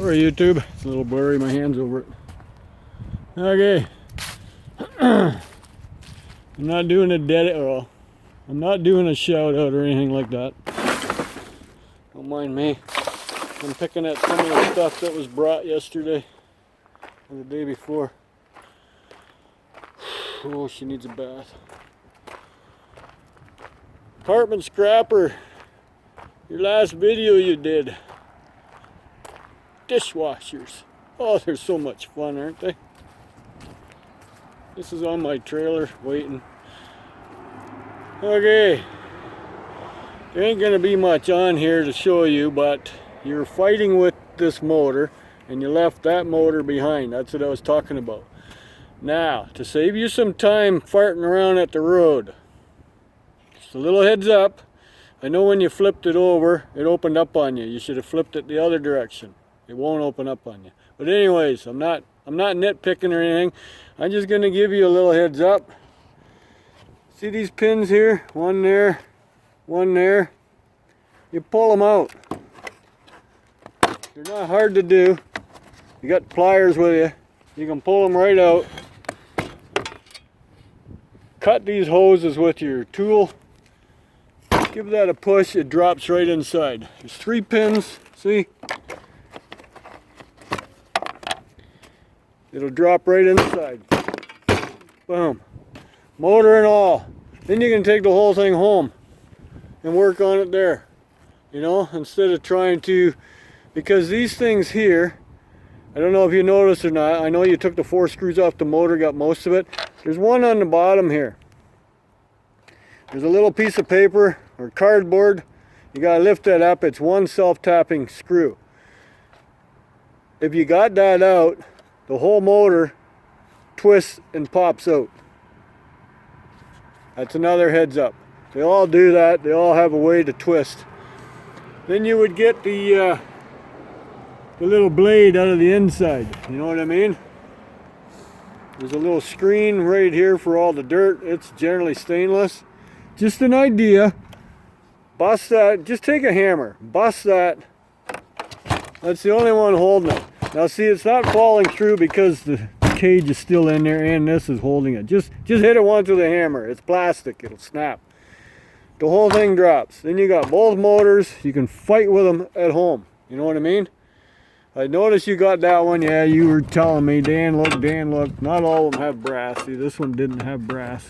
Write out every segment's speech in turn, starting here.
Sorry YouTube, it's a little blurry, my hand's over it. Okay. I'm not doing a I'm not doing a shout out or anything like that. Don't mind me. I'm picking at some of the stuff that was brought yesterday or the day before. Oh, she needs a bath. Apartment scrapper. Your last video you did. Dishwashers. Oh, they're so much fun, aren't they? This is on my trailer waiting. Okay. There ain't gonna be much on here to show you, but you're fighting with this motor and you left that motor behind. That's what I was talking about. Now, to save you some time farting around at the road, just a little heads up. I know when you flipped it over, it opened up on you. You should have flipped it the other direction. It won't open up on you. But anyways, I'm not nitpicking or anything. I'm just gonna give you a little heads up. See these pins here? One there, one there. You pull them out. They're not hard to do. You got pliers with you. You can pull them right out. Cut these hoses with your tool. Give that a push, it drops right inside. There's 3 pins, see? It'll drop right inside. Boom. Motor and all. Then you can take the whole thing home and work on it there. You know, instead of trying to, because these things here, I don't know if you noticed or not, I know you took the 4 screws off the motor, got most of it. There's one on the bottom here. There's a little piece of paper or cardboard. You gotta lift that up. It's one self-tapping screw. If you got that out, the whole motor twists and pops out. That's another heads up. They all do that. They all have a way to twist. Then you would get the little blade out of the inside. You know what I mean? There's a little screen right here for all the dirt. It's generally stainless. Just an idea. Bust that. Just take a hammer. Bust that. That's the only one holding it. Now see, it's not falling through because the cage is still in there and this is holding it. Just hit it once with a hammer. It's plastic. It'll snap. The whole thing drops. Then you got both motors. You can fight with them at home. You know what I mean? I noticed you got that one. Yeah, you were telling me, Dan, look. Not all of them have brass. See, this one didn't have brass.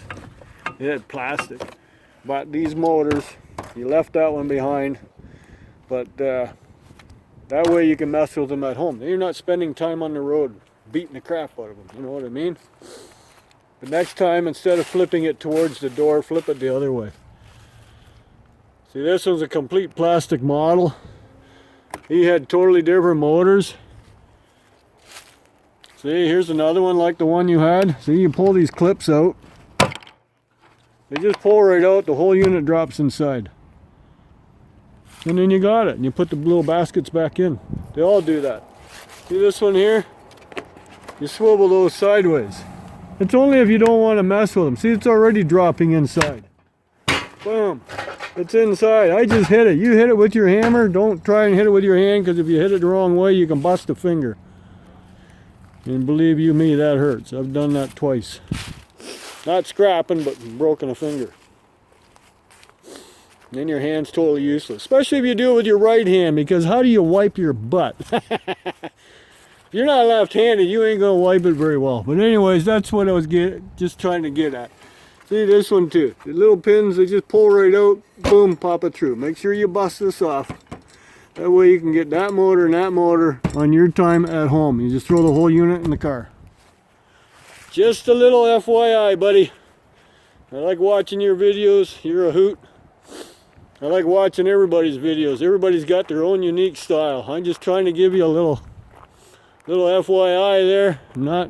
It had plastic. But these motors, you left that one behind. But that way you can mess with them at home. Then you're not spending time on the road beating the crap out of them. You know what I mean? But next time, instead of flipping it towards the door, flip it the other way. See, this one's a complete plastic model. He had totally different motors. See, here's another one like the one you had. See, you pull these clips out. They just pull right out, the whole unit drops inside. And then you got it, and you put the little baskets back in. They all do that. See this one here? You swivel those sideways. It's only if you don't want to mess with them. See, it's already dropping inside. Boom. It's inside. I just hit it. You hit it with your hammer. Don't try and hit it with your hand, because if you hit it the wrong way, you can bust a finger. And believe you me, that hurts. I've done that twice. Not scrapping, but broken a finger. Then your hand's totally useless. Especially if you do it with your right hand, because how do you wipe your butt? If you're not left-handed, you ain't going to wipe it very well. But anyways, that's what I was just trying to get at. See this one too. The little pins, they just pull right out, boom, pop it through. Make sure you bust this off. That way you can get that motor and that motor on your time at home. You just throw the whole unit in the car. Just a little FYI, buddy. I like watching your videos. You're a hoot. I like watching everybody's videos. Everybody's got their own unique style. I'm just trying to give you a little FYI there. I'm not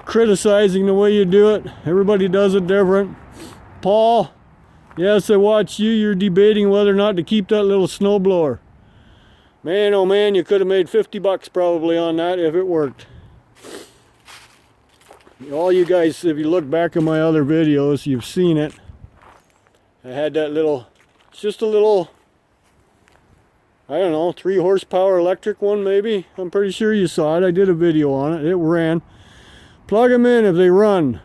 criticizing the way you do it. Everybody does it different. Paul, yes, I watched you. You're debating whether or not to keep that little snowblower. Man, oh man, you could have made 50 bucks probably on that if it worked. All you guys, if you look back at my other videos, you've seen it. I had that little, it's just a little, I don't know, 3 horsepower electric one maybe. I'm pretty sure you saw it. I did a video on it. It ran. Plug them in if they run.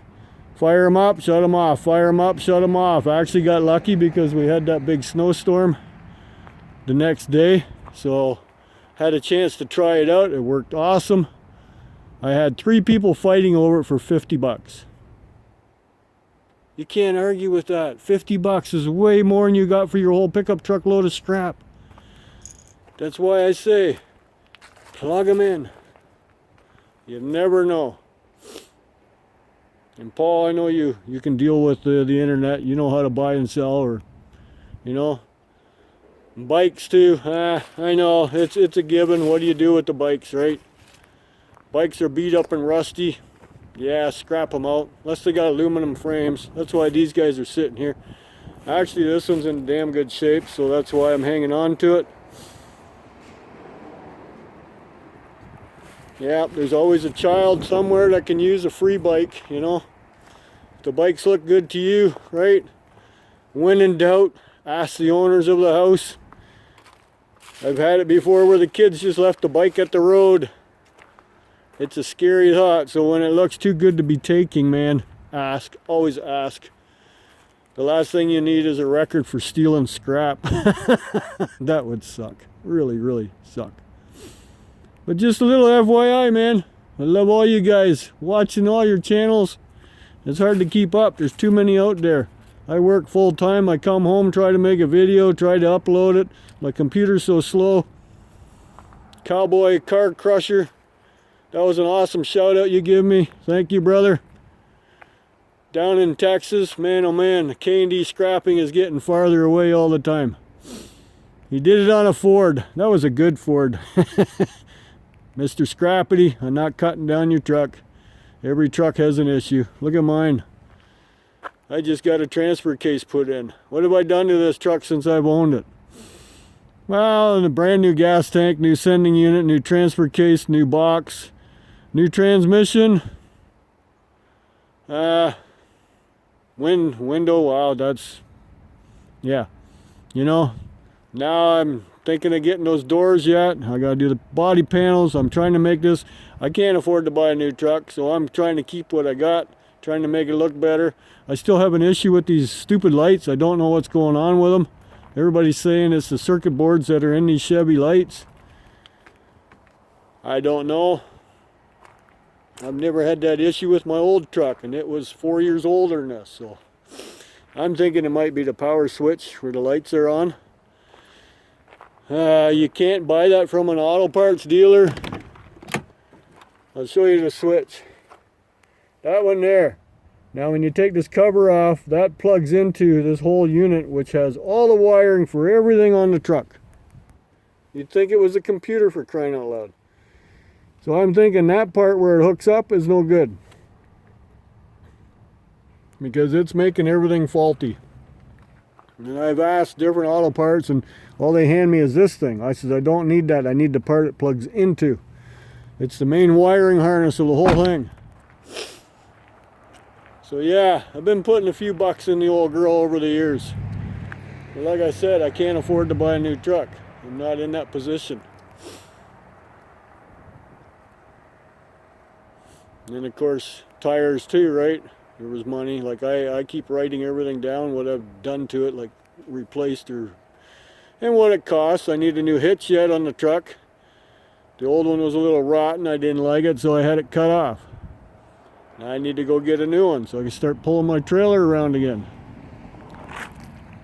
Fire them up, shut them off. Fire them up, shut them off. I actually got lucky because we had that big snowstorm the next day. So had a chance to try it out. It worked awesome. I had 3 people fighting over it for 50 bucks. You can't argue with that. 50 bucks is way more than you got for your whole pickup truck load of scrap. That's why I say, plug them in. You never know. And Paul, I know you can deal with the internet. You know how to buy and sell, or, you know. Bikes too. I know, it's a given. What do you do with the bikes, right? Bikes are beat up and rusty. Yeah, scrap them out. Unless they got aluminum frames. That's why these guys are sitting here. Actually, this one's in damn good shape, so that's why I'm hanging on to it. Yeah, there's always a child somewhere that can use a free bike, you know. If the bikes look good to you, right? When in doubt, ask the owners of the house. I've had it before where the kids just left the bike at the road. It's a scary thought, so when it looks too good to be taking, man, ask. Always ask. The last thing you need is a record for stealing scrap. That would suck. Really, really suck. But just a little FYI, man. I love all you guys watching all your channels. It's hard to keep up. There's too many out there. I work full time. I come home, try to make a video, try to upload it. My computer's so slow. Cowboy Car Crusher. That was an awesome shout out you give me. Thank you, brother. Down in Texas, man, oh man, the K&D scrapping is getting farther away all the time. He did it on a Ford. That was a good Ford. Mr. Scrappity, I'm not cutting down your truck. Every truck has an issue. Look at mine. I just got a transfer case put in. What have I done to this truck since I've owned it? Well, a brand new gas tank, new sending unit, new transfer case, new box, new transmission. Window, wow, that's, yeah. You know, now I'm thinking of getting those doors yet. I gotta do the body panels. I'm trying to make this, I can't afford to buy a new truck, so I'm trying to keep what I got, trying to make it look better. I still have an issue with these stupid lights. I don't know what's going on with them. Everybody's saying it's the circuit boards that are in these Chevy lights. I don't know. I've never had that issue with my old truck, and it was 4 years older than this, so I'm thinking it might be the power switch where the lights are on. You can't buy that from an auto parts dealer. I'll show you the switch. That one there. Now when you take this cover off, that plugs into this whole unit, which has all the wiring for everything on the truck. You'd think it was a computer, for crying out loud. So I'm thinking that part where it hooks up is no good, because it's making everything faulty. And I've asked different auto parts, and all they hand me is this thing. I said, I don't need that. I need the part it plugs into. It's the main wiring harness of the whole thing. So yeah, I've been putting a few bucks in the old girl over the years. But like I said, I can't afford to buy a new truck. I'm not in that position. And of course, tires too, right? There was money. Like I keep writing everything down, what I've done to it, like replaced or, and what it costs. I need a new hitch yet on the truck. The old one was a little rotten. I didn't like it, so I had it cut off. Now I need to go get a new one so I can start pulling my trailer around again.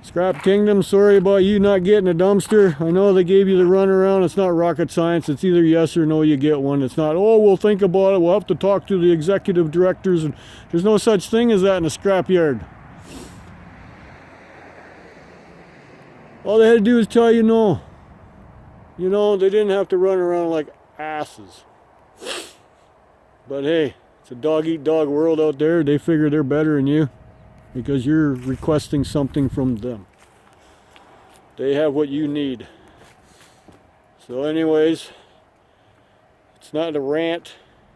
Scrap Kingdom, sorry about you not getting a dumpster. I know they gave you the runaround. It's not rocket science. It's either yes or no, you get one. It's not, oh, we'll think about it. We'll have to talk to the executive directors. And there's no such thing as that in a scrap yard. All they had to do is tell you no. You know, they didn't have to run around like asses. But hey, it's a dog-eat-dog world out there. They figure they're better than you because you're requesting something from them. They have what you need. So anyways, it's not a rant.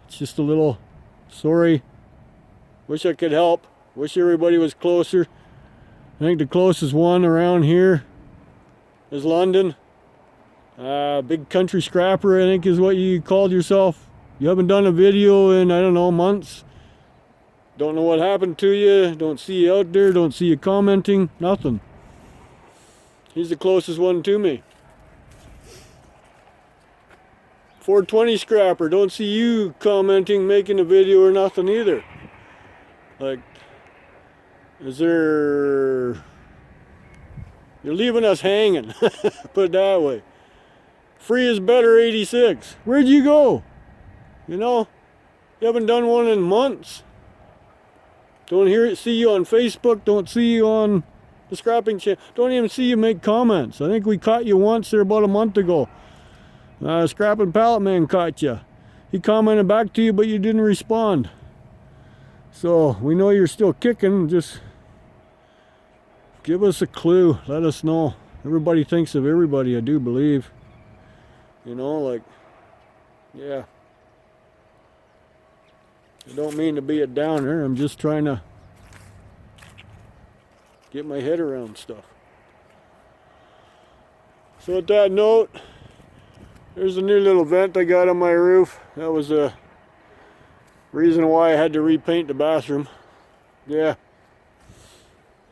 It's just a little sorry. Wish I could help. Wish everybody was closer. I think the closest one around here is London. Big country scrapper, I think is what you called yourself. You haven't done a video in, I don't know, months. Don't know what happened to you. Don't see you out there. Don't see you commenting. Nothing. He's the closest one to me. 420 scrapper. Don't see you commenting, making a video or nothing either. Like, is there... You're leaving us hanging. Put it that way. Free is better 86. Where'd you go? You know, you haven't done one in months. Don't see you on Facebook. Don't see you on the scrapping channel. Don't even see you make comments. I think we caught you once there about a month ago. Scrapping Pallet Man caught you. He commented back to you, but you didn't respond. So we know you're still kicking. Just give us a clue. Let us know. Everybody thinks of everybody, I do believe. You know, like, yeah. I don't mean to be a downer. I'm just trying to get my head around stuff. So with that note, there's a new little vent I got on my roof. That was a reason why I had to repaint the bathroom. Yeah.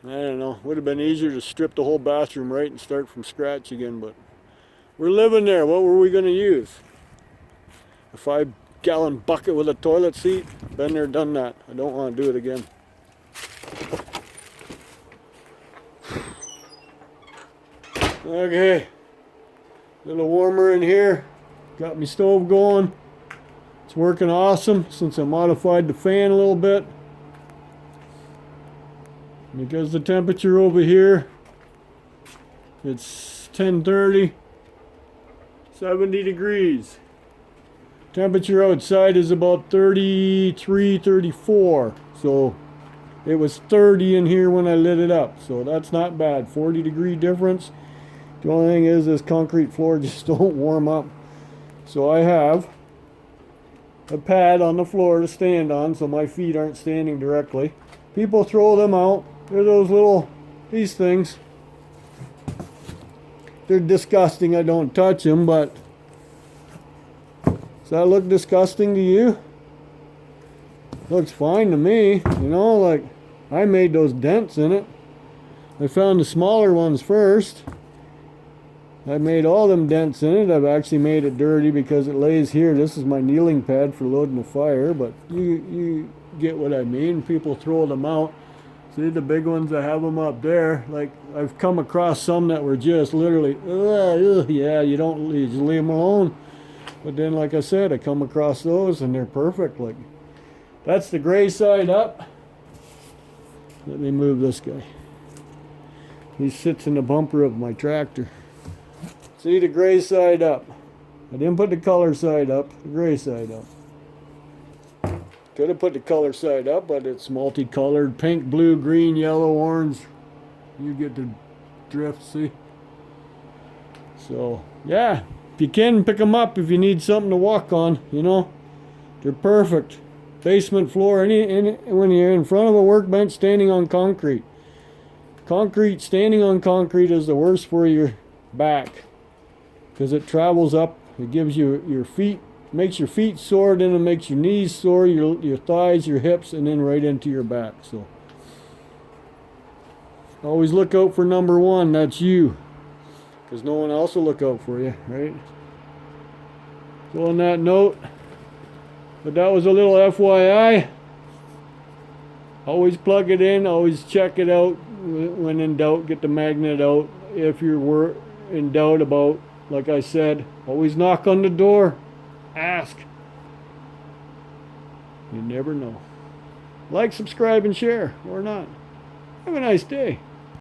I don't know. Would have been easier to strip the whole bathroom right and start from scratch again, but we're living there. What were we going to use? A 5-gallon bucket with a toilet seat? Been there, done that. I don't want to do it again. Okay. A little warmer in here. Got my stove going. It's working awesome since I modified the fan a little bit. Because the temperature over here, it's 10:30, 70 degrees. Temperature outside is about 33, 34. So it was 30 in here when I lit it up. So that's not bad. 40-degree difference. The only thing is this concrete floor just don't warm up. So I have a pad on the floor to stand on so my feet aren't standing directly. People throw them out. They're these things. They're disgusting. I don't touch them, but does that look disgusting to you? Looks fine to me. You know, like, I made those dents in it. I found the smaller ones first. I made all them dents in it. I've actually made it dirty because it lays here. This is my kneeling pad for loading the fire, but you get what I mean. People throw them out. See the big ones, I have them up there. Like, I've come across some that were just literally, yeah, you just leave them alone. But then, like I said, I come across those and they're perfect. Like, that's the gray side up. Let me move this guy. He sits in the bumper of my tractor. See the gray side up. I didn't put the color side up, the gray side up. Could have put the color side up, but it's multicolored. Pink, blue, green, yellow, orange. You get the drift, see? So, yeah. If you can, pick them up if you need something to walk on, you know. They're perfect. Basement floor, when you're in front of a workbench standing on concrete. Standing on concrete is the worst for your back. Because it travels up, it gives you your feet, makes your feet sore, then it makes your knees sore, your thighs, your hips, and then right into your back. So always look out for number one, that's you. Because no one else will look out for you, right? So on that note, but that was a little FYI. Always plug it in, always check it out. When in doubt, get the magnet out. If you're in doubt about, like I said, always knock on the door. Ask. You never know. Like, subscribe, and share, or not. Have a nice day.